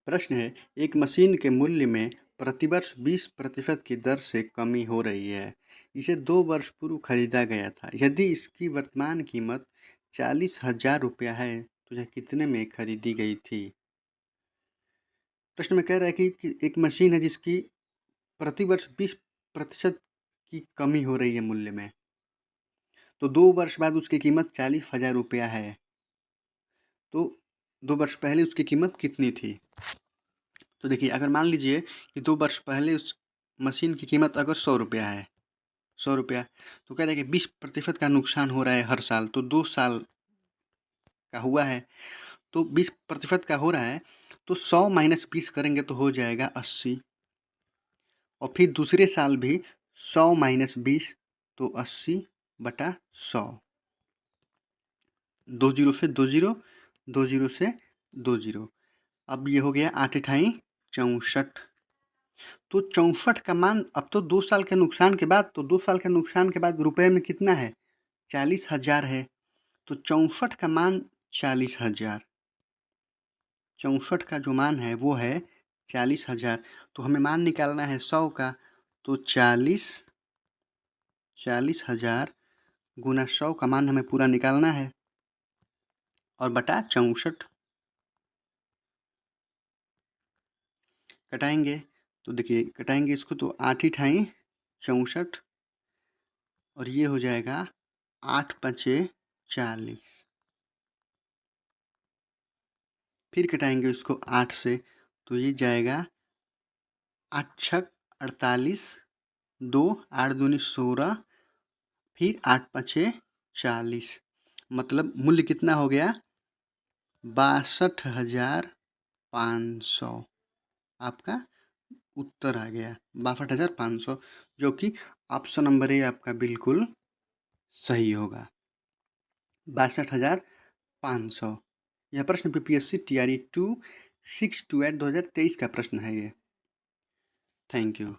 प्रश्न है, एक मशीन के मूल्य में प्रतिवर्ष 20% की दर से कमी हो रही है। इसे 2 वर्ष पूर्व खरीदा गया था। यदि इसकी वर्तमान कीमत 40,000 रुपया है तो यह कितने में खरीदी गई थी? प्रश्न में कह रहा है कि एक मशीन है जिसकी प्रतिवर्ष 20% की कमी हो रही है मूल्य में, तो 2 वर्ष बाद उसकी कीमत 40,000 रुपया है। तो 2 वर्ष पहले उसकी कीमत कितनी थी? तो देखिए, अगर मान लीजिए कि 2 वर्ष पहले उस मशीन की कीमत अगर 100 रुपया है, 100 रुपया, तो कह रहे हैं कि 20% का नुकसान हो रहा है हर साल, तो 2 साल का हुआ है, तो 20% का हो रहा है, तो 100 माइनस 20 करेंगे तो हो जाएगा 80। और फिर दूसरे साल भी 100 माइनस 20, तो 80/100। 2 जीरो से 2 जीरो, 2 जीरो से 2 जीरो। अब ये हो गया 8 अठाई 64। तो 64 का मान अब तो 2 साल के नुकसान के बाद, तो 2 साल के नुकसान के बाद रुपए में कितना है? 40,000 है। तो 64 का मान 40,000, 64 का जो मान है वो है 40,000। तो हमें मान निकालना है 100 का, तो 40,000 गुना 100 का मान हमें पूरा निकालना है और बटा 64 कटाएंगे। तो देखिए, कटाएंगे इसको तो 8 अठाई 64 और ये हो जाएगा 8 पचे 40। फिर कटाएंगे इसको 8 से, तो ये जाएगा 8 छक 48, 2 8 दूनी 16, फिर 8 पचे 40। मतलब मूल्य कितना हो गया? 62,500। आपका उत्तर आ गया 62,500, जो कि ऑप्शन नंबर ए आपका बिल्कुल सही होगा, 62,500। यह प्रश्न पीपीएससी टीआरई 2 6/8/2023 का प्रश्न है ये। Thank you.